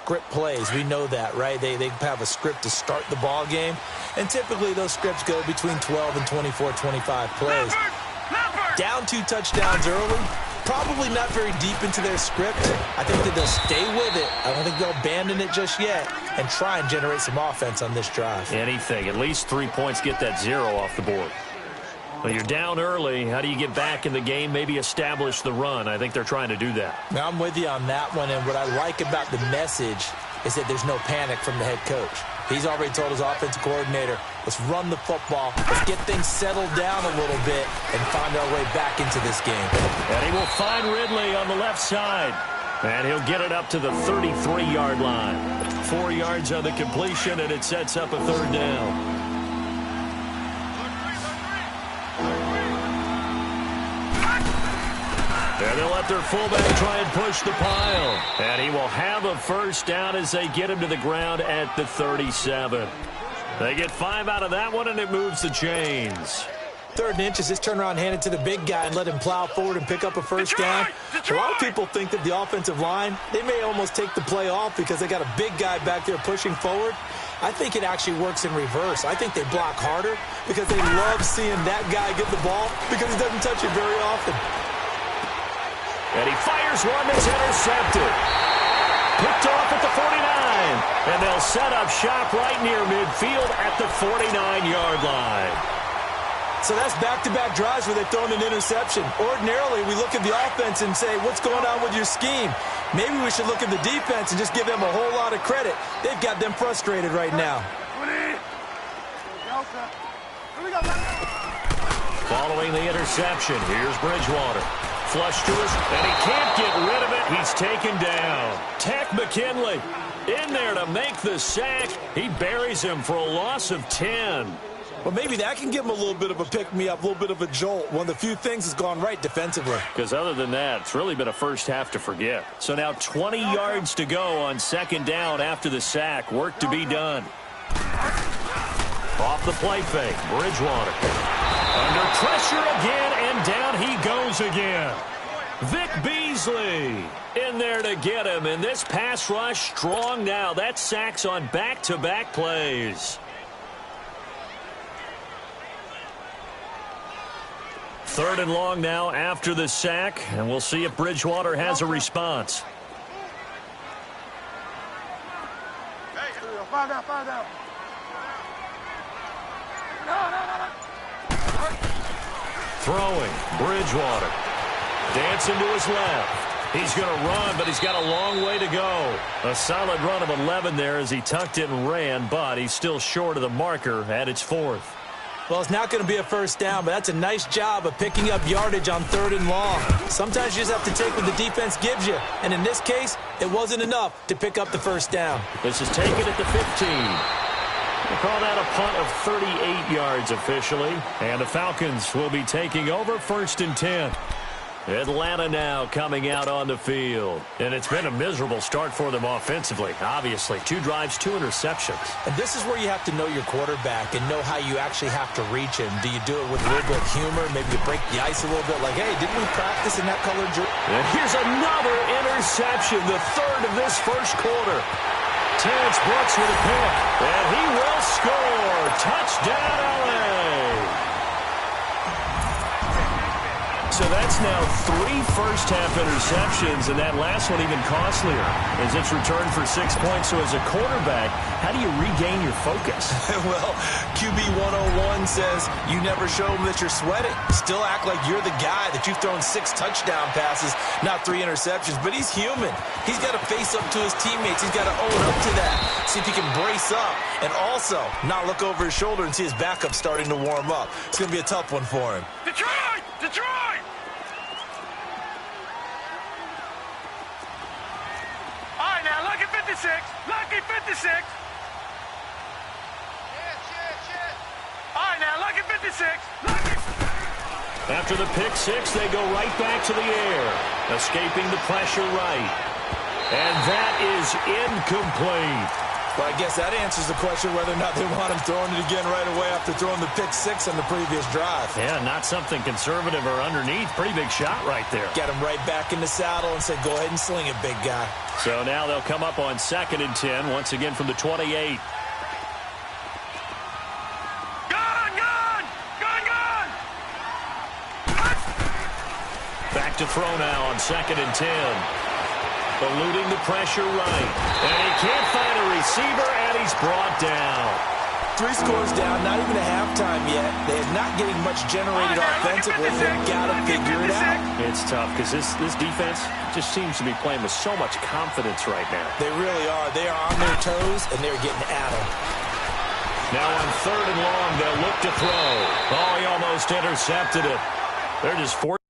script plays. We know that, right? They have a script to start the ball game, and typically those scripts go between 12 and 24, 25 plays. Down 2 touchdowns early, probably not very deep into their script. I think that they'll stay with it. I don't think they'll abandon it just yet and try and generate some offense on this drive. Anything. At least 3 points, get that 0 off the board. Well, you're down early. How do you get back in the game, maybe establish the run? I think they're trying to do that. Now, I'm with you on that one, and what I like about the message is that there's no panic from the head coach. He's already told his offensive coordinator, let's run the football, let's get things settled down a little bit and find our way back into this game. And he will find Ridley on the left side. And he'll get it up to the 33-yard line. 4 yards on the completion, and it sets up a 3rd down. And they'll let their fullback try and push the pile. And he will have a 1st down as they get him to the ground at the 37. They get 5 out of that one, and it moves the chains. 3rd and inches, just turn around, hand it to the big guy, and let him plow forward and pick up a 1st down. A lot of people think that the offensive line, they may almost take the play off because they got a big guy back there pushing forward. I think it actually works in reverse. I think they block harder because they love seeing that guy get the ball because he doesn't touch it very often. And he fires one that's intercepted. Picked off at the 49. And they'll set up shop right near midfield at the 49-yard line. So that's back-to-back drives where they've thrown an interception. Ordinarily, we look at the offense and say, what's going on with your scheme? Maybe we should look at the defense and just give them a whole lot of credit. They've got them frustrated right now. Following the interception, here's Bridgewater. Flush to us, and he can't get rid of it. He's taken down. Tech McKinley in there to make the sack. He buries him for a loss of 10. Well, maybe that can give him a little bit of a pick-me-up, a little bit of a jolt. One of the few things has gone right defensively. Because other than that, it's really been a first half to forget. So now 20 yards to go on 2nd down after the sack. Work to be done. Off the play fake, Bridgewater. Under pressure again, and down he goes again. Vic Beasley in there to get him, and this pass rush strong now. That's sacks on back-to-back plays. 3rd and long now after the sack, and we'll see if Bridgewater has a response. Five down. Throwing, Bridgewater. Dancing to his left. He's going to run, but he's got a long way to go. A solid run of 11 there as he tucked it and ran, but he's still short of the marker at its 4th. Well, it's not going to be a 1st down, but that's a nice job of picking up yardage on 3rd and long. Sometimes you just have to take what the defense gives you, and in this case, it wasn't enough to pick up the 1st down. This is taken at the 15. We'll call that a punt of 38 yards officially. And the Falcons will be taking over 1st and 10. Atlanta now coming out on the field. And it's been a miserable start for them offensively. Obviously, 2 drives, 2 interceptions. And this is where you have to know your quarterback and know how you actually have to reach him. Do you do it with a little bit of humor? Maybe you break the ice a little bit like, hey, didn't we practice in that colored jersey? And here's another interception, the 3rd of this 1st quarter. Terrence Brooks with a pick, and he will score. Touchdown, L.A. So that's now 3 first-half interceptions, and that last one even costlier as it's returned for 6 points. So as a quarterback, how do you regain your focus? Well, QB 101 says you never show them that you're sweating. Still act like you're the guy that you've thrown 6 touchdown passes, not 3 interceptions. But he's human. He's got to face up to his teammates. He's got to own up to that. See if he can brace up and also not look over his shoulder and see his backup starting to warm up. It's going to be a tough one for him. Detroit! All right, now, lucky 56. Lucky 56. All right, now, lucky 56. Lucky. After the pick 6, they go right back to the air, escaping the pressure right. And that is incomplete. Well, I guess that answers the question whether or not they want him throwing it again right away after throwing the pick six on the previous drive. Yeah, not something conservative or underneath. Pretty big shot right there. Get him right back in the saddle and say, go ahead and sling it, big guy. So now they'll come up on 2nd and 10, once again from the 28. Back to throw now on 2nd and 10. Eluding the pressure right. And he can't find a receiver, and he's brought down. 3 scores down, not even a halftime yet. They're not getting much generated offensively. They've got to figure it out. It's tough because this defense just seems to be playing with so much confidence right now. They really are. They are on their toes, and they're getting at them. Now on 3rd and long, they'll look to throw. Oh, he almost intercepted it. They're just forced.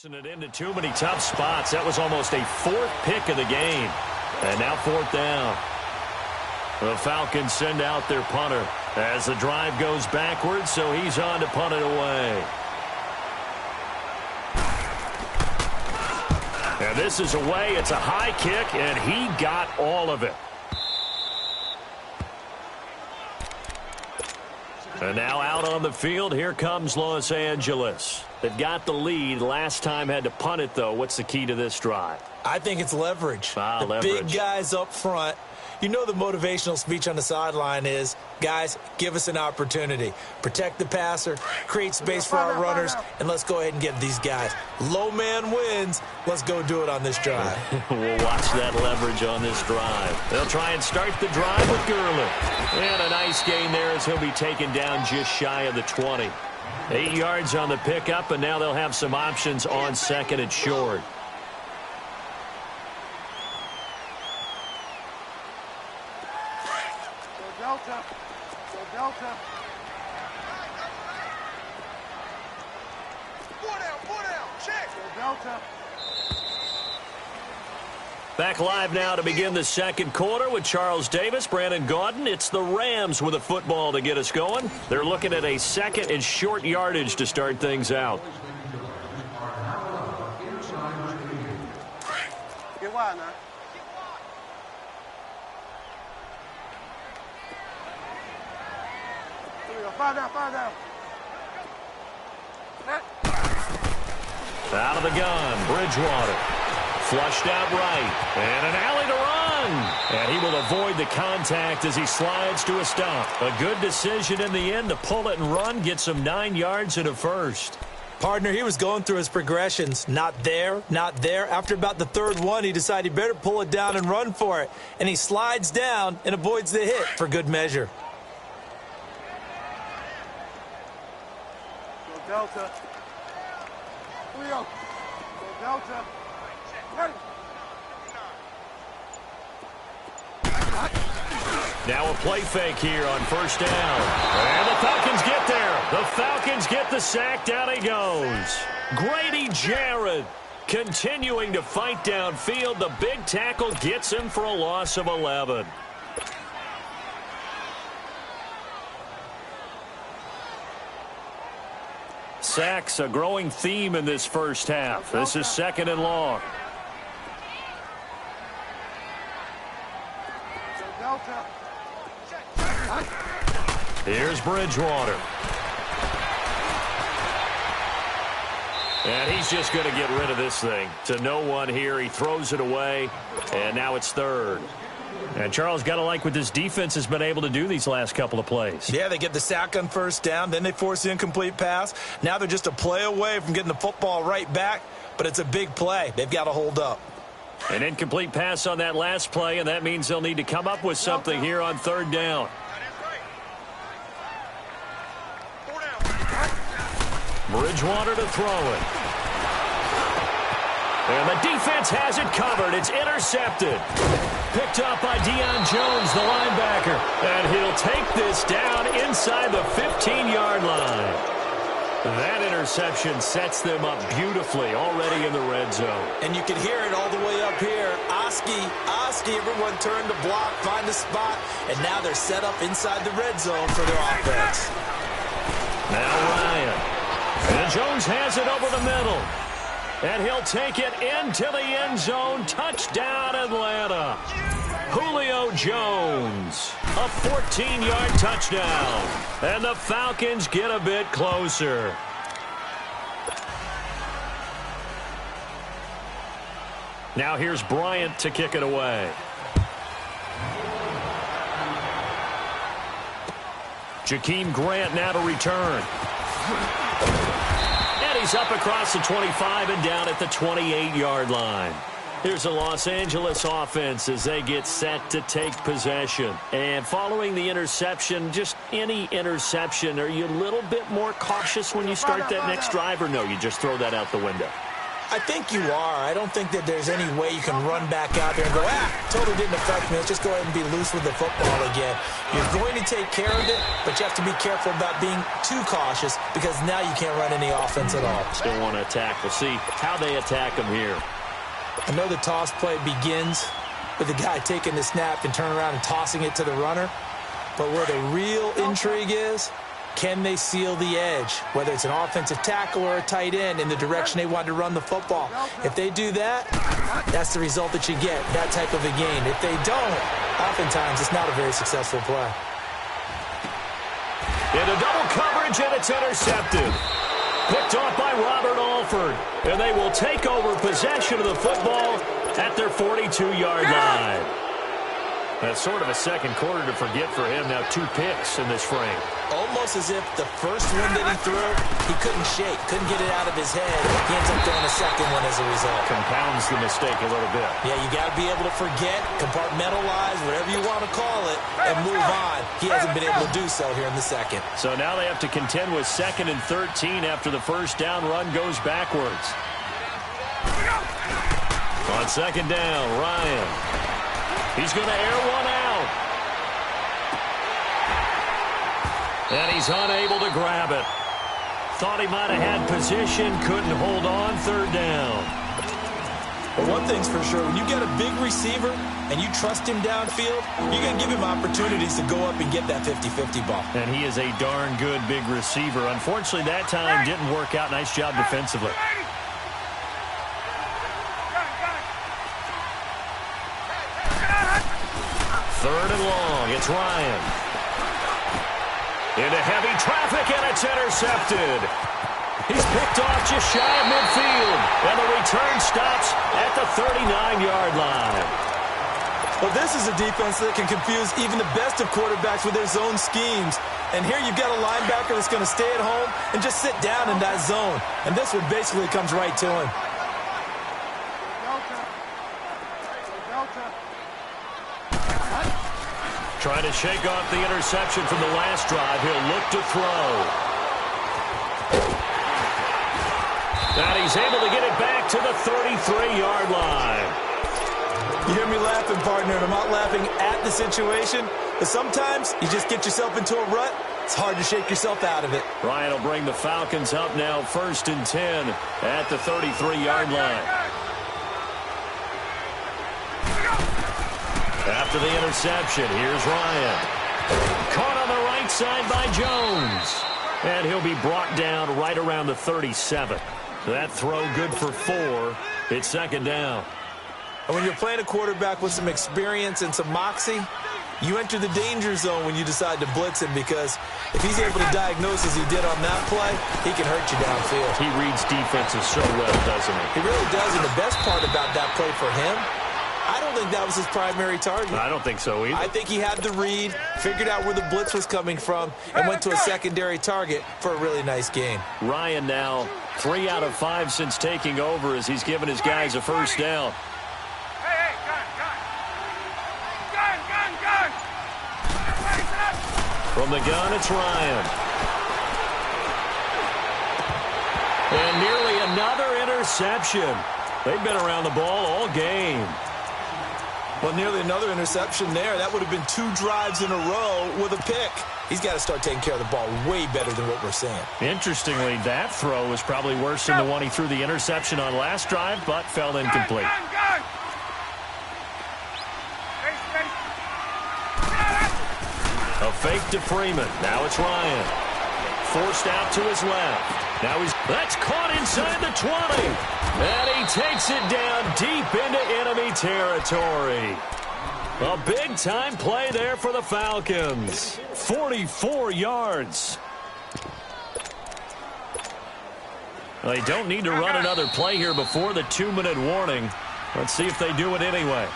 It into too many tough spots. That was almost a 4th pick of the game. And now 4th down. The Falcons send out their punter as the drive goes backwards, so he's on to punt it away. And this is away. It's a high kick, and he got all of it. And now out on the field, here comes Los Angeles. They've got the lead. Last time had to punt it, though. What's the key to this drive? I think it's leverage. Leverage. Big guys up front. You know the motivational speech on the sideline is, guys, give us an opportunity. Protect the passer, create space for our runners, and let's go ahead and get these guys. Low man wins. Let's go do it on this drive. We'll watch that leverage on this drive. They'll try and start the drive with Gurley. And a nice gain there as he'll be taken down just shy of the 20. 8 yards on the pickup, and now they'll have some options on 2nd and short. Delta. Go Delta. 4 down. Check. Go Delta. Back live now to begin the 2nd quarter with Charles Davis, Brandon Gaudin. It's the Rams with a football to get us going. They're looking at a 2nd and short yardage to start things out. Get wide now. Here we go. 5 down. Out of the gun, Bridgewater. Flushed out right, and an alley to run. And he will avoid the contact as he slides to a stop. A good decision in the end to pull it and run, gets him 9 yards and a first. Partner, he was going through his progressions. Not there, not there. After about the 3rd one, he decided he better pull it down and run for it. And he slides down and avoids the hit for good measure. Go Delta. Here we go. Go Delta. Now a play fake here on 1st down. And the Falcons get there. The Falcons get the sack. Down he goes. Grady Jarrett continuing to fight downfield. The big tackle gets him for a loss of 11. Sacks, a growing theme in this first half. This is 2nd and long. Here's Bridgewater. And he's just going to get rid of this thing. To no one here. He throws it away. And now it's 3rd. And Charles, got to like what this defense has been able to do these last couple of plays. Yeah, they get the sack on 1st down. Then they force the incomplete pass. Now they're just a play away from getting the football right back. But it's a big play. They've got to hold up. An incomplete pass on that last play, and that means they'll need to come up with something here on 3rd down. Bridgewater to throw it. And the defense has it covered. It's intercepted. Picked up by Deion Jones, the linebacker. And he'll take this down inside the 15-yard line. That interception sets them up beautifully already in the red zone. And you can hear it all the way up here. Oski, everyone turned to block, find a spot, and now they're set up inside the red zone for their offense. Now Ryan. And Jones has it over the middle. And he'll take it into the end zone. Touchdown, Atlanta. Julio Jones, a 14-yard touchdown. And the Falcons get a bit closer. Now here's Bryant to kick it away. Jakeem Grant now to return. And he's up across the 25 and down at the 28-yard line. Here's the Los Angeles offense as they get set to take possession. And following the interception, just any interception, are you a little bit more cautious when you start that next drive, or no, you just throw that out the window? I think you are. I don't think that there's any way you can run back out there and go, totally didn't affect me. Let's just go ahead and be loose with the football again. You're going to take care of it, but you have to be careful about being too cautious because now you can't run any offense at all. Still want to attack. We'll see how they attack them here. I know the toss play begins with the guy taking the snap and turning around and tossing it to the runner. But where the real intrigue is, can they seal the edge, whether it's an offensive tackle or a tight end, in the direction they want to run the football? If they do that, that's the result that you get, that type of a gain. If they don't, oftentimes it's not a very successful play. Into double coverage, and it's intercepted. Picked off by Robert Alford, and they will take over possession of the football at their 42-yard line. That's sort of a second quarter to forget for him. Now 2 picks in this frame. Almost as if the first one that he threw, he couldn't shake, couldn't get it out of his head. He ends up throwing a second one as a result. Compounds the mistake a little bit. Yeah, you got to be able to forget, compartmentalize, whatever you want to call it, and move on. He hasn't been able to do so here in the second. So now they have to contend with 2nd and 13 after the first down run goes backwards. On 2nd down, Ryan. He's going to air one out. And he's unable to grab it. Thought he might have had position, couldn't hold on. 3rd down. But one thing's for sure, when you get a big receiver and you trust him downfield, you're going to give him opportunities to go up and get that 50-50 ball. And he is a darn good big receiver. Unfortunately, that time didn't work out. Nice job defensively. 3rd and long. It's Ryan. Into heavy traffic, and it's intercepted. He's picked off just shy of midfield. And the return stops at the 39-yard line. Well, this is a defense that can confuse even the best of quarterbacks with their zone schemes. And here you've got a linebacker that's going to stay at home and just sit down in that zone. And this one basically comes right to him. Trying to shake off the interception from the last drive. He'll look to throw. And he's able to get it back to the 33-yard line. You hear me laughing, partner, and I'm not laughing at the situation, but sometimes you just get yourself into a rut. It's hard to shake yourself out of it. Ryan will bring the Falcons up now 1st and 10 at the 33-yard line. After the interception, here's Ryan. Caught on the right side by Jones. And he'll be brought down right around the 37. That throw good for 4. It's 2nd down. And when you're playing a quarterback with some experience and some moxie, you enter the danger zone when you decide to blitz him, because if he's able to diagnose as he did on that play, he can hurt you downfield. He reads defenses so well, doesn't he? He really does, and the best part about that play for him, I don't think that was his primary target. I don't think so either. I think he had the read, figured out where the blitz was coming from, and went to a secondary target for a really nice gain. Ryan now 3 out of 5 since taking over as he's given his guys a first down. From the gun, it's Ryan. And nearly another interception. They've been around the ball all game. Well, nearly another interception there. That would have been 2 drives in a row with a pick. He's got to start taking care of the ball way better than what we're seeing. Interestingly, that throw was probably worse than the one he threw the interception on last drive, but fell incomplete. A fake to Freeman. Now it's Ryan. Forced out to his left. Now that's caught inside the 20. And he takes it down deep into enemy territory. A big-time play there for the Falcons. 44 yards. Well, they don't need to run another play here before the 2-minute warning. Let's see if they do it anyway.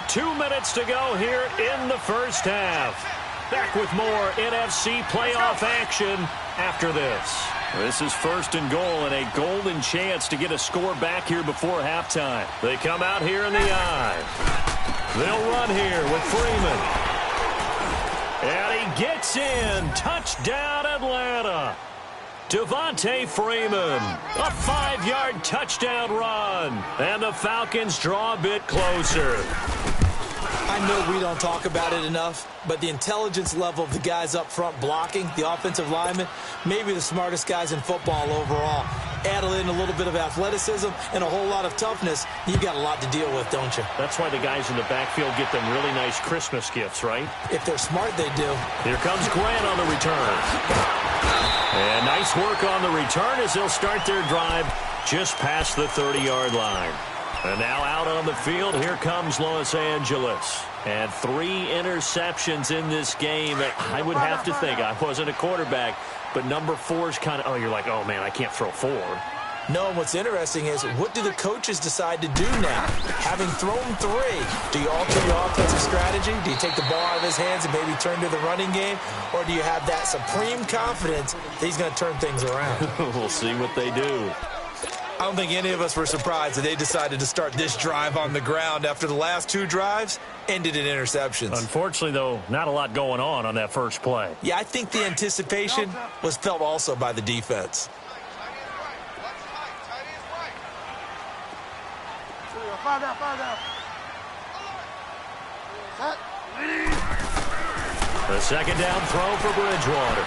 2 minutes to go here in the first half. Back with more NFC playoff action after this. This is 1st and goal and a golden chance to get a score back here before halftime. They come out here in the I. They'll run here with Freeman. And he gets in. Touchdown, Atlanta. Devontae Freeman. A 5-yard touchdown run. And the Falcons draw a bit closer. I know we don't talk about it enough, but the intelligence level of the guys up front blocking, the offensive linemen, maybe the smartest guys in football overall. Add in a little bit of athleticism and a whole lot of toughness, you've got a lot to deal with, don't you? That's why the guys in the backfield get them really nice Christmas gifts, right? If they're smart, they do. Here comes Grant on the return. And nice work on the return as they'll start their drive just past the 30-yard line. And now out on the field, here comes Los Angeles. And 3 interceptions in this game. I would have to think, I wasn't a quarterback, but number 4 is kind of, oh, you're like, oh, man, I can't throw 4. No, and what's interesting is, what do the coaches decide to do now? Having thrown 3, do you alter your offensive strategy? Do you take the ball out of his hands and maybe turn to the running game? Or do you have that supreme confidence that he's going to turn things around? We'll see what they do. I don't think any of us were surprised that they decided to start this drive on the ground after the last 2 drives ended in interceptions. Unfortunately, though, not a lot going on that first play. Yeah, I think the anticipation was felt also by the defense. The second down throw for Bridgewater.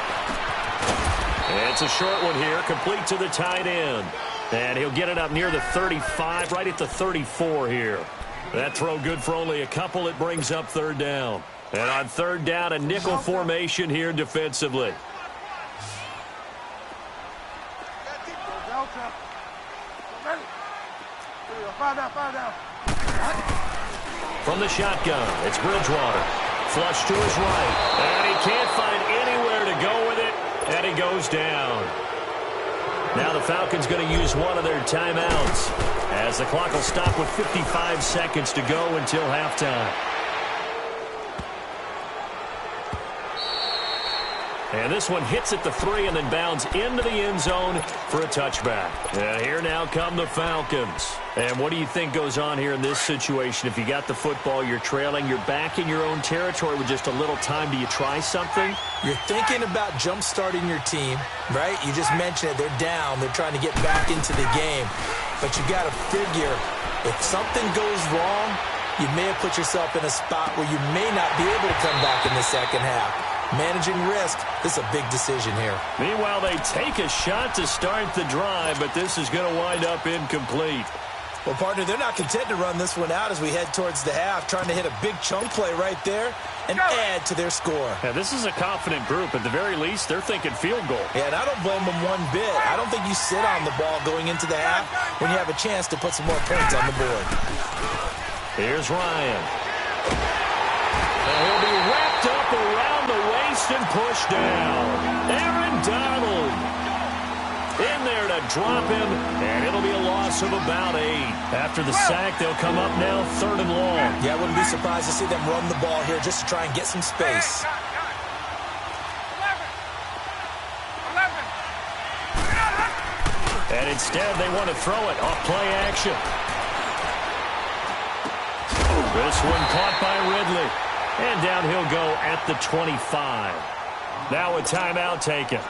It's a short one here, complete to the tight end. And he'll get it up near the 35, right at the 34 here. That throw good for only a couple. It brings up 3rd down. And on 3rd down, a nickel formation here defensively. From the shotgun, it's Bridgewater. Flush to his right. And he can't find anywhere to go with it. And he goes down. Now the Falcons going to use one of their timeouts as the clock will stop with 55 seconds to go until halftime. And this one hits at the 3 and then bounds into the end zone for a touchback. And here now come the Falcons. And what do you think goes on here in this situation? If you got the football, you're trailing, you're back in your own territory with just a little time. Do you try something? You're thinking about jump-starting your team, right? You just mentioned it. They're down. They're trying to get back into the game. But you got to figure, if something goes wrong, you may have put yourself in a spot where you may not be able to come back in the second half. Managing risk, this is a big decision here. Meanwhile, they take a shot to start the drive, but this is going to wind up incomplete. Well, partner, they're not content to run this one out as we head towards the half, trying to hit a big chunk play right there and add to their score. Yeah, this is a confident group. At the very least, they're thinking field goal. Yeah, and I don't blame them one bit. I don't think you sit on the ball going into the half when you have a chance to put some more points on the board. Here's Ryan. And he'll be wrapped up around the waist and pushed down. Aaron Donald in there to drop him, and it'll be a loss of about 8. After the sack, they'll come up now 3rd and long. Yeah, I wouldn't be surprised to see them run the ball here just to try and get some space. And instead, they want to throw it off play action. This one caught by Ridley. And down he'll go at the 25. Now a timeout taken.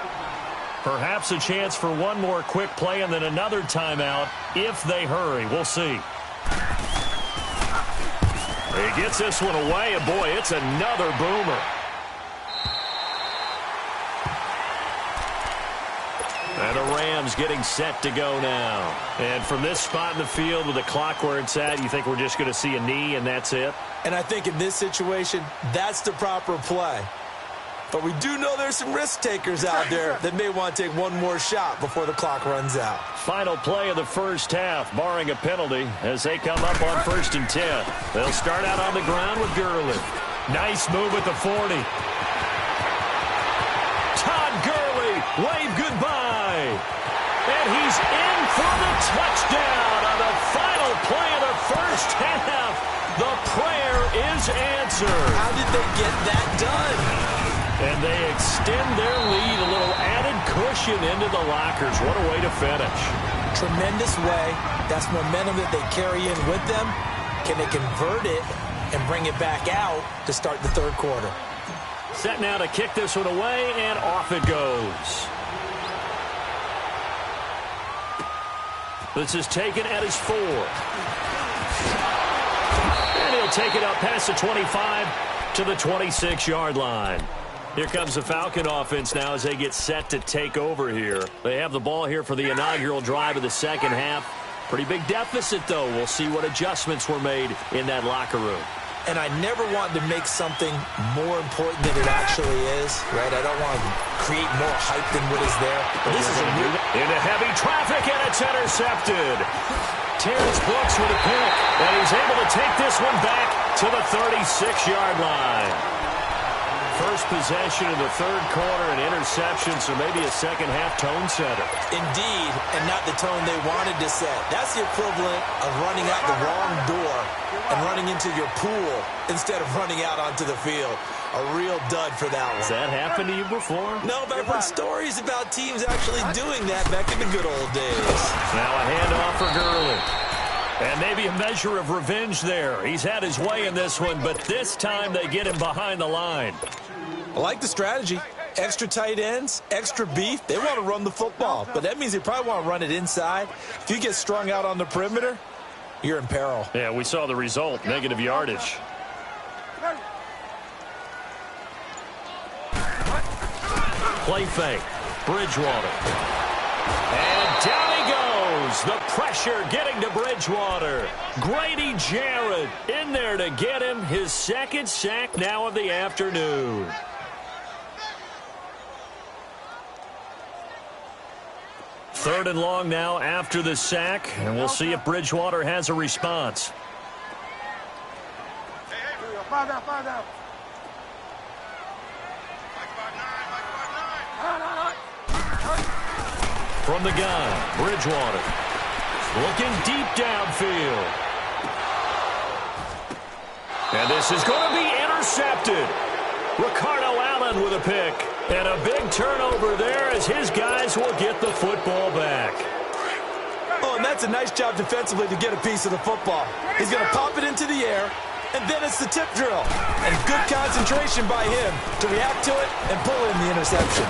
Perhaps a chance for one more quick play and then another timeout if they hurry. We'll see. He gets this one away, and boy, it's another boomer. And the Rams getting set to go now. And from this spot in the field with the clock where it's at, you think we're just going to see a knee and that's it? And I think in this situation, that's the proper play. But we do know there's some risk takers out there that may want to take one more shot before the clock runs out. Final play of the first half, barring a penalty, as they come up on 1st and 10. They'll start out on the ground with Gurley. Nice move at the 40. Todd Gurley, wave goodbye. And he's in for the touchdown on the final play of the first half. The prayer is answered. How did they get that done? And they extend their lead, a little added cushion into the lockers. What a way to finish. Tremendous way. That's momentum that they carry in with them. Can they convert it and bring it back out to start the third quarter? Set now to kick this one away, and off it goes. This is taken at his 4. And he'll take it up past the 25 to the 26-yard line. Here comes the Falcon offense now as they get set to take over here. They have the ball here for the inaugural drive of the second half. Pretty big deficit, though. We'll see what adjustments were made in that locker room. And I never want to make something more important than it actually is, right? I don't want to create more hype than what is there. But this is a new... Into heavy traffic, and it's intercepted. Terrence Brooks with a pick, and he's able to take this one back to the 36-yard line. First possession of the third quarter, an interception, so maybe a second-half tone setter. Indeed, and not the tone they wanted to set. That's the equivalent of running out the wrong door and running into your pool instead of running out onto the field. A real dud for that one. Has that happened to you before? No, but I've heard stories about teams actually doing that back in the good old days. Now a handoff for Gurley. And maybe a measure of revenge there. He's had his way in this one, but this time they get him behind the line. I like the strategy. Extra tight ends, extra beef. They want to run the football, but that means they probably want to run it inside. If you get strung out on the perimeter, you're in peril. Yeah, we saw the result, negative yardage. Play fake, Bridgewater. And down he goes. The pressure getting to Bridgewater. Grady Jarrett in there to get him his second sack now of the afternoon. Third and long now after the sack, and we'll see if Bridgewater has a response. From the gun, Bridgewater looking deep downfield. And this is going to be intercepted. Ricardo Allen with a pick. And a big turnover there as his guys will get the football back. Oh, and that's a nice job defensively to get a piece of the football. He's going to pop it into the air, and then it's the tip drill. And good concentration by him to react to it and pull in the interception.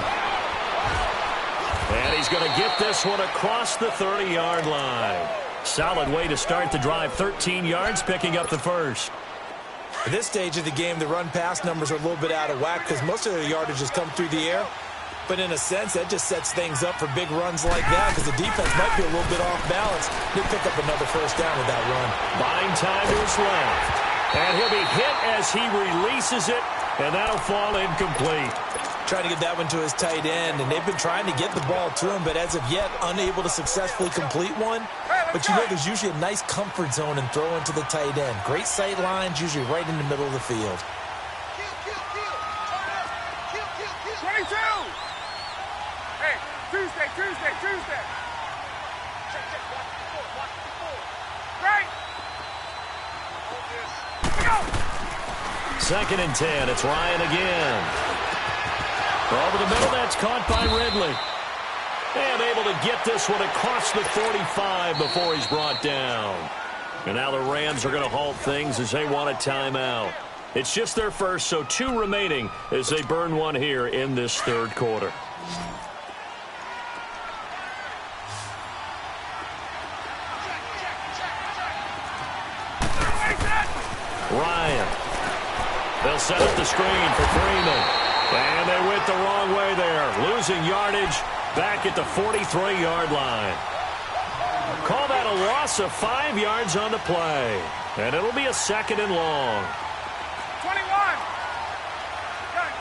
And he's going to get this one across the 30-yard line. Solid way to start the drive. 13 yards, picking up the first. At this stage of the game, the run-pass numbers are a little bit out of whack because most of the yardage has come through the air. But in a sense, that just sets things up for big runs like that because the defense might be a little bit off balance. He'll pick up another first down with that run. Buying time to his left. And he'll be hit as he releases it, and that'll fall incomplete. Trying to get that one to his tight end, and they've been trying to get the ball to him, but as of yet, unable to successfully complete one. But you know there's usually a nice comfort zone and throw into the tight end. Great sight lines, usually right in the middle of the field. 22! Hey, Tuesday. Right! Second and 10, it's Ryan again. Over the middle, that's caught by Ridley. And able to get this one across the 45 before he's brought down. And now the Rams are going to halt things as they want a timeout. It's just their first, so 2 remaining as they burn one here in this third quarter. Ryan. They'll set up the screen for Freeman. And they went the wrong way there. Losing yardage back at the 43-yard line. Call that a loss of 5 yards on the play. And it'll be a 2nd and long. 21. Got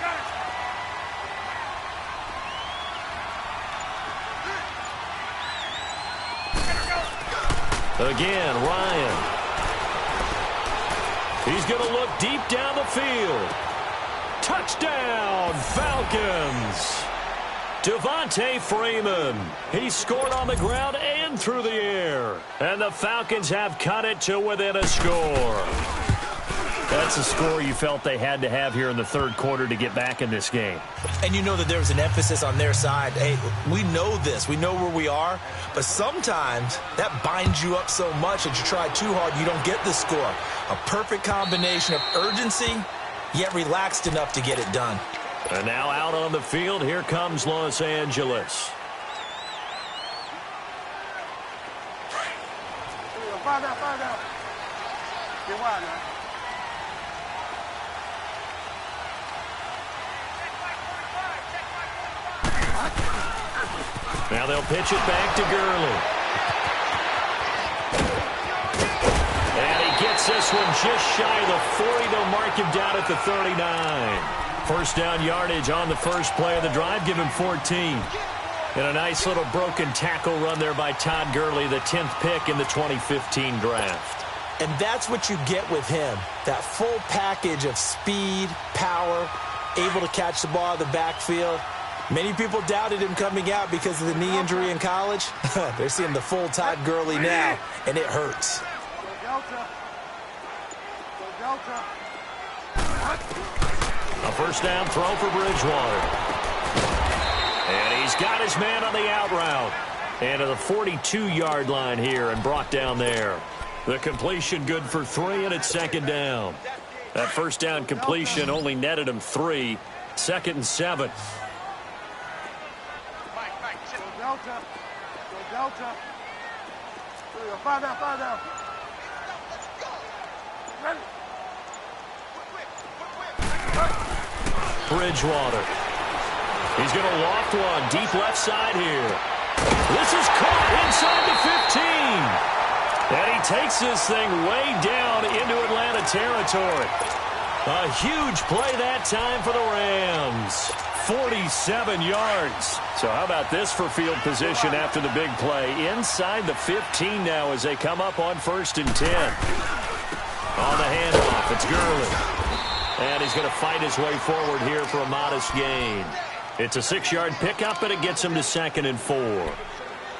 it. Again, Ryan. He's going to look deep down the field. Touchdown, Falcons. Devontae Freeman. He scored on the ground and through the air. And the Falcons have cut it to within a score. That's a score you felt they had to have here in the third quarter to get back in this game. And you know that there's an emphasis on their side. Hey, we know this. We know where we are. But sometimes that binds you up so much that you try too hard, you don't get the score. A perfect combination of urgency, yet relaxed enough to get it done. And now out on the field, here comes Los Angeles. Find out. Get wide now. Now they'll pitch it back to Gurley. And he gets this one just shy of the 40. They'll mark him down at the 39. First down yardage on the first play of the drive. Give him 14. And a nice little broken tackle run there by Todd Gurley, the 10th pick in the 2015 draft. And that's what you get with him. That full package of speed, power, able to catch the ball in the backfield. Many people doubted him coming out because of the knee injury in college. They're seeing the full Todd Gurley now, and it hurts. A first down throw for Bridgewater. And he's got his man on the out route. And to the 42-yard line here and brought down there. The completion good for 3, and it's 2nd down. That first down completion only netted him 3. 2nd and 7. Delta. Find out. Ready. Bridgewater. He's going to loft one deep left side here. This is caught inside the 15. And he takes this thing way down into Atlanta territory. A huge play that time for the Rams. 47 yards. So how about this for field position after the big play? Inside the 15 now as they come up on 1st and 10. On the handoff, it's Gurley. And he's going to fight his way forward here for a modest gain. It's a 6-yard pickup, and it gets him to 2nd and 4.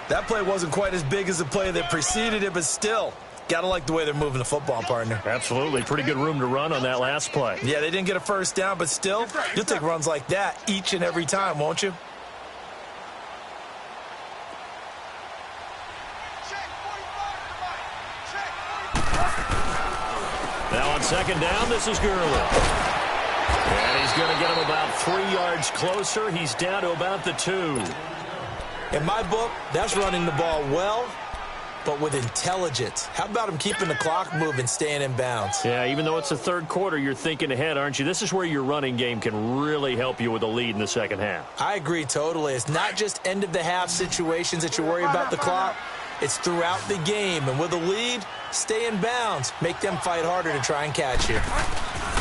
That play wasn't quite as big as the play that preceded it, but still, got to like the way they're moving the football, partner. Absolutely. Pretty good room to run on that last play. Yeah, they didn't get a first down, but still, you'll take runs like that each and every time, won't you? Now on 2nd down, this is Gurley. And he's going to get him about 3 yards closer. He's down to about the 2. In my book, that's running the ball well, but with intelligence. How about him keeping the clock moving, staying in bounds? Yeah, even though it's the third quarter, you're thinking ahead, aren't you? This is where your running game can really help you with a lead in the second half. I agree totally. It's not just end-of-the-half situations that you worry about the clock. It's throughout the game. And with a lead, stay in bounds. Make them fight harder to try and catch you.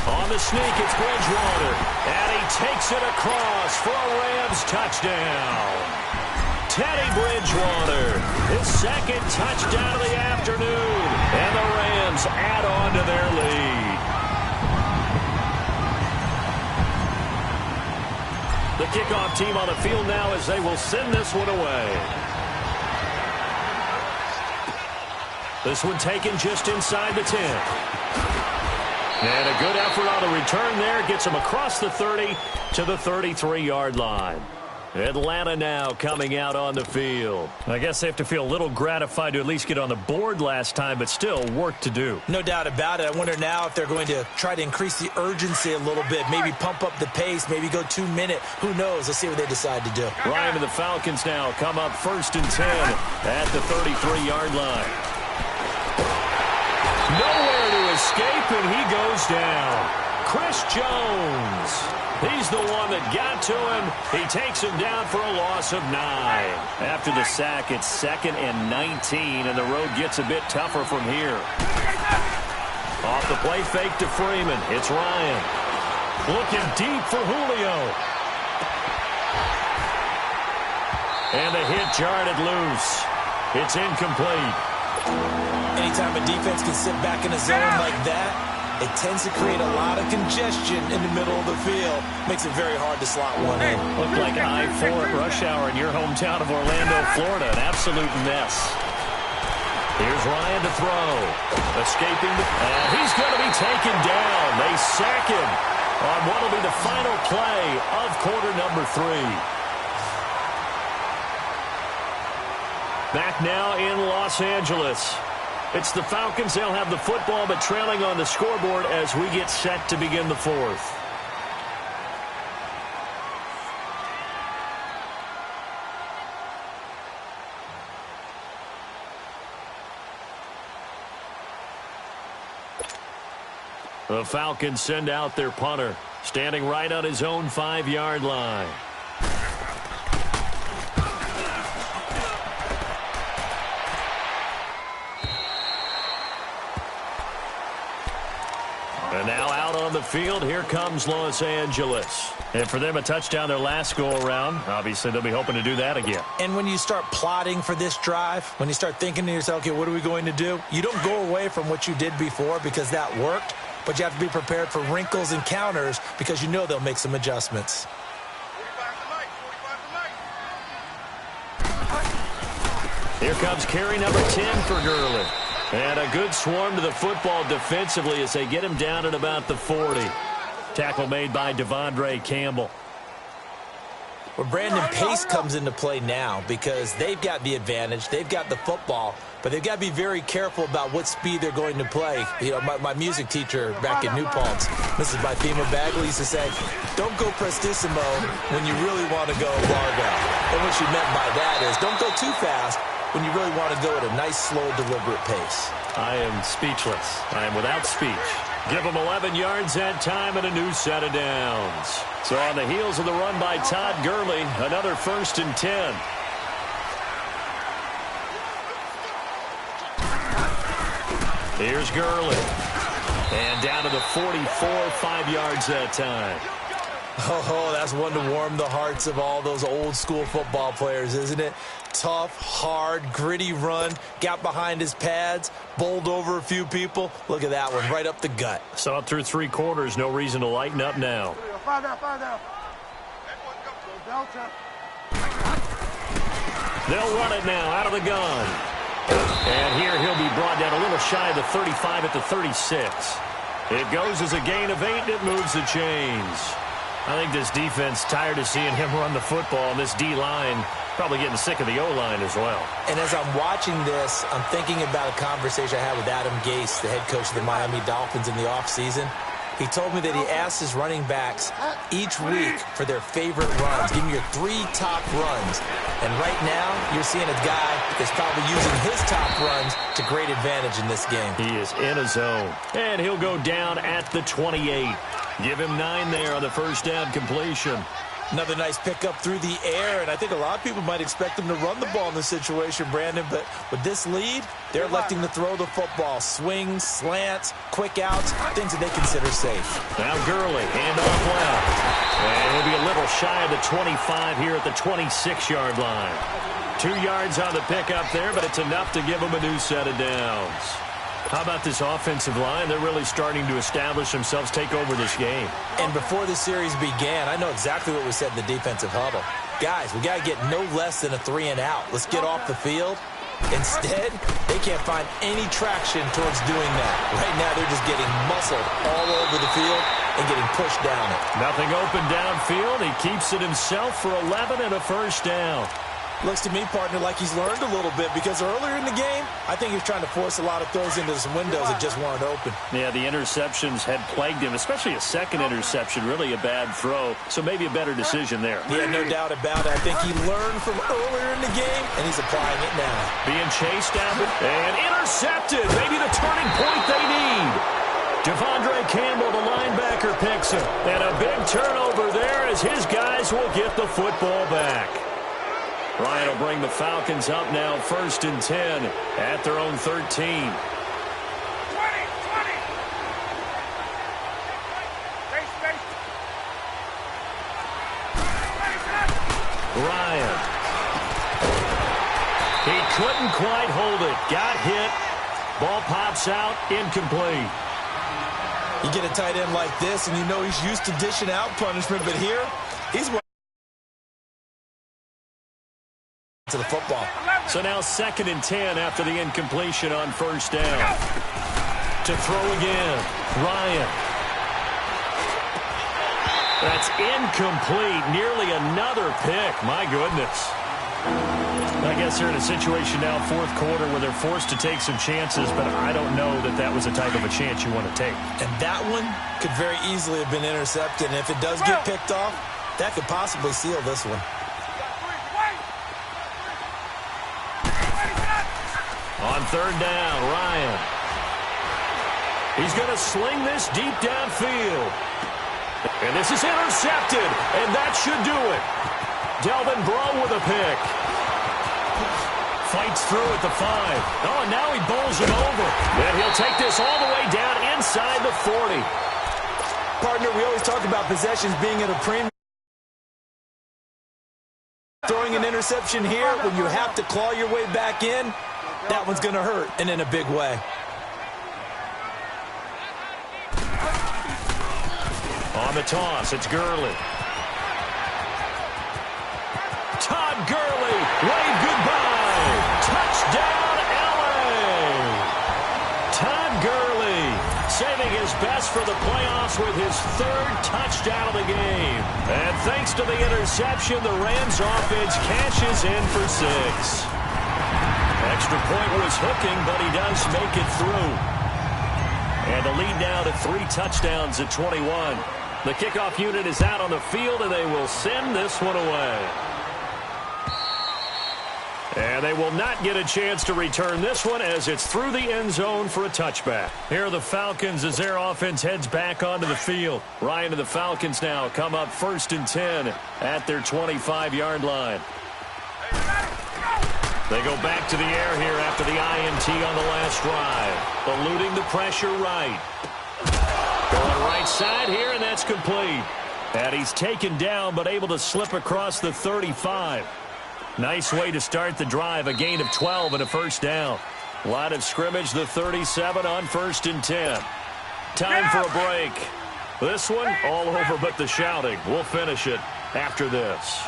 On the sneak, it's Bridgewater. And he takes it across for a Rams touchdown. Teddy Bridgewater, his 2nd touchdown of the afternoon. And the Rams add on to their lead. The kickoff team on the field now as they will send this one away. This one taken just inside the 10. And a good effort on the return there. Gets him across the 30 to the 33-yard line. Atlanta now coming out on the field. I guess they have to feel a little gratified to at least get on the board last time, but still work to do. No doubt about it. I wonder now if they're going to try to increase the urgency a little bit, maybe pump up the pace, maybe go 2-minute. Who knows? Let's see what they decide to do. Ryan and the Falcons now come up 1st and 10 at the 33-yard line. Nowhere to escape, and he goes down. Chris Jones. He's the one that got to him. He takes him down for a loss of 9. After the sack, it's 2nd and 19, and the road gets a bit tougher from here. Off the play fake to Freeman. It's Ryan. Looking deep for Julio. And the hit jarred it loose. It's incomplete. Anytime a defense can sit back in a zone like that, it tends to create a lot of congestion in the middle of the field. Makes it very hard to slot one in. Looked like I-4 at rush hour in your hometown of Orlando, Florida. An absolute mess. Here's Ryan to throw. Escaping. And he's going to be taken down. They sack him on what will be the final play of quarter number 3. Back now in Los Angeles. It's the Falcons. They'll have the football, but trailing on the scoreboard as we get set to begin the 4th. The Falcons send out their punter, standing right on his own 5-yard line. And now out on the field, here comes Los Angeles. And for them, a touchdown their last go-around. Obviously, they'll be hoping to do that again. And when you start plotting for this drive, when you start thinking to yourself, okay, what are we going to do? You don't go away from what you did before because that worked, but you have to be prepared for wrinkles and counters because you know they'll make some adjustments. Here comes carry number 10 for Gurley. And a good swarm to the football defensively as they get him down at about the 40. Tackle made by Devondre Campbell. Well, Brandon, pace comes into play now because they've got the advantage. They've got the football, but they've got to be very careful about what speed they're going to play. You know, my music teacher back in New Paltz, Mrs. Bythema Bagley, used to say, don't go prestissimo when you really want to go largo. And what she meant by that is don't go too fast when you really want to go at a nice, slow, deliberate pace. I am speechless. I am without speech. Give them 11 yards that time and a new set of downs. So on the heels of the run by Todd Gurley, another 1st and 10. Here's Gurley. And down to the 44, 5 yards that time. Oh, that's one to warm the hearts of all those old school football players, isn't it? Tough, hard, gritty run, got behind his pads, bowled over a few people. Look at that one, right up the gut. Saw it through 3 quarters, no reason to lighten up now. Five down. They'll run it now out of the gun. And here he'll be brought down a little shy of the 35 at the 36. It goes as a gain of 8, and it moves the chains. I think this defense tired of seeing him run the football, and this D-line probably getting sick of the O-line as well. And as I'm watching this, I'm thinking about a conversation I had with Adam Gase, the head coach of the Miami Dolphins in the offseason. He told me that he asked his running backs each week for their favorite runs. Give me your 3 top runs. And right now, you're seeing a guy that's probably using his top runs to great advantage in this game. He is in a zone. And he'll go down at the 28. Give him 9 there on the first down completion. Another nice pickup through the air, and I think a lot of people might expect him to run the ball in this situation, Brandon, but with this lead, they're electing to throw the football. Swings, slants, quick outs, things that they consider safe. Now Gurley, handoff left. And he'll be a little shy of the 25 here at the 26-yard line. 2 yards on the pickup there, but it's enough to give him a new set of downs. How about this offensive line? They're really starting to establish themselves, take over this game. And before the series began, I know exactly what we said in the defensive huddle. Guys, we got to get no less than a 3 and out. Let's get off the field. Instead, they can't find any traction towards doing that. Right now, they're just getting muscled all over the field and getting pushed down it. Nothing open downfield. He keeps it himself for 11 and a first down. Looks to me, partner, like he's learned a little bit because earlier in the game, I think he was trying to force a lot of throws into some windows that just weren't open. Yeah, the interceptions had plagued him, especially a second interception, really a bad throw. So maybe a better decision there. Yeah, no doubt about it. I think he learned from earlier in the game, and he's applying it now. Being chased down and intercepted. Maybe the turning point they need. Devondre Campbell, the linebacker, picks him. And a big turnover there as his guys will get the football back. Ryan will bring the Falcons up now, 1st and 10 at their own 13. Ryan. He couldn't quite hold it. Got hit. Ball pops out. Incomplete. You get a tight end like this, and you know he's used to dishing out punishment, but here, he's to the football. So now 2nd and 10 after the incompletion on 1st down. To throw again. Ryan. That's incomplete. Nearly another pick. My goodness. I guess they're in a situation now, 4th quarter, where they're forced to take some chances, but I don't know that that was the type of a chance you want to take. And that one could very easily have been intercepted. And if it does get picked off, that could possibly seal this one. On 3rd down, Ryan. He's going to sling this deep downfield. And this is intercepted, and that should do it. Delvin Breaux with a pick. Fights through at the 5. Oh, and now he bowls him over. And he'll take this all the way down inside the 40. Partner, we always talk about possessions being at a premium. Throwing an interception here, when you have to claw your way back in, that one's going to hurt, and in a big way. On the toss, it's Gurley. Todd Gurley, wave goodbye. Touchdown, L.A. Todd Gurley saving his best for the playoffs with his 3rd touchdown of the game. And thanks to the interception, the Rams offense cashes in for 6. Extra point was hooking, but he does make it through. And the lead now to 3 touchdowns at 21. The kickoff unit is out on the field, and they will send this one away. And they will not get a chance to return this one as it's through the end zone for a touchback. Here are the Falcons as their offense heads back onto the field. Ryan and the Falcons now come up 1st and 10 at their 25-yard line. They go back to the air here after the INT on the last drive. Eluding the pressure right. Going right side here, and that's complete. And he's taken down, but able to slip across the 35. Nice way to start the drive, a gain of 12 and a 1st down. Line of scrimmage, the 37 on 1st and 10. Time for a break. This one, all over but the shouting. We'll finish it after this.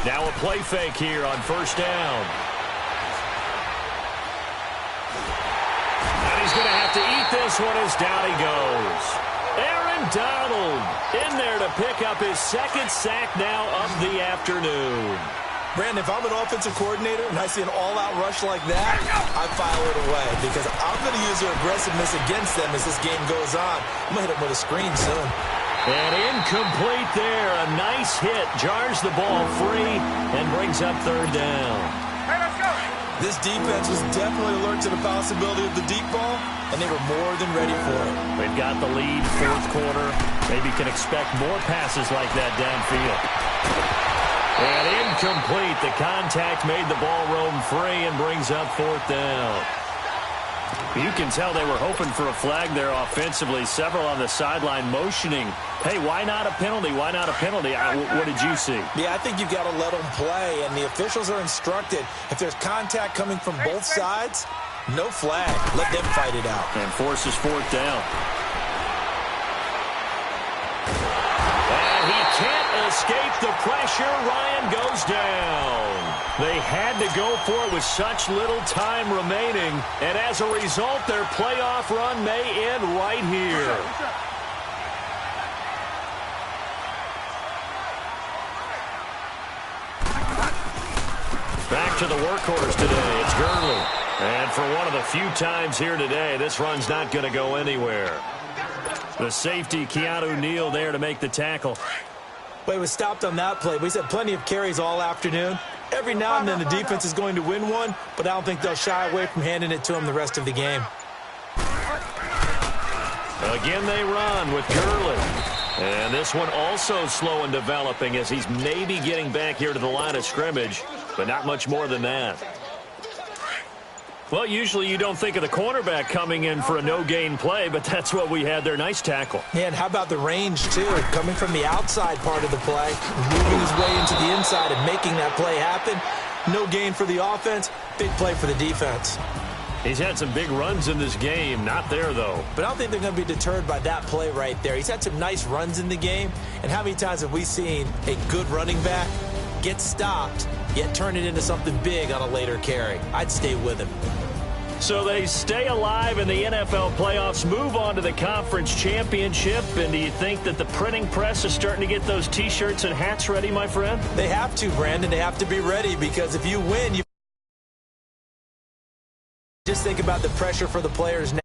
Now a play fake here on 1st down. And he's going to have to eat this one as down he goes. Aaron Donald in there to pick up his 2nd sack now of the afternoon. Brandon, if I'm an offensive coordinator and I see an all-out rush like that, I file it away because I'm going to use their aggressiveness against them as this game goes on. I'm going to hit them with a screen soon. And incomplete there. A nice hit. Jars the ball free and brings up 3rd down. Hey, let's go. This defense was definitely alert to the possibility of the deep ball, and they were more than ready for it. They've got the lead, 4th quarter. Maybe can expect more passes like that downfield. And incomplete. The contact made the ball roam free and brings up 4th down. You can tell they were hoping for a flag there offensively. Several on the sideline motioning. Hey, why not a penalty? Why not a penalty? What did you see? Yeah, I think you've got to let them play, and the officials are instructed. If there's contact coming from both sides, no flag. Let them fight it out. And forces 4th down. And he can't escape the pressure. Ryan goes down. They had to go for it with such little time remaining, and as a result, their playoff run may end right here. Back to the workhorse today. It's Gurley. And for one of the few times here today, this run's not going to go anywhere. The safety, Keanu Neal, there to make the tackle. But he was stopped on that play. We had plenty of carries all afternoon. Every now and then the defense is going to win one, but I don't think they'll shy away from handing it to him the rest of the game. Again they run with Gurley. And this one also slow in developing as he's maybe getting back here to the line of scrimmage, but not much more than that. Well, usually you don't think of the cornerback coming in for a no-gain play, but that's what we had there. Nice tackle. Yeah, and how about the range, too? Coming from the outside part of the play, moving his way into the inside and making that play happen. No gain for the offense, big play for the defense. He's had some big runs in this game. Not there, though. But I don't think they're going to be deterred by that play right there. He's had some nice runs in the game. And how many times have we seen a good running back get stopped, yet turn it into something big on a later carry? I'd stay with him. So they stay alive in the NFL playoffs, move on to the conference championship. And do you think that the printing press is starting to get those T-shirts and hats ready, my friend? They have to, Brandon. They have to be ready because if you win, you just think about the pressure for the players now.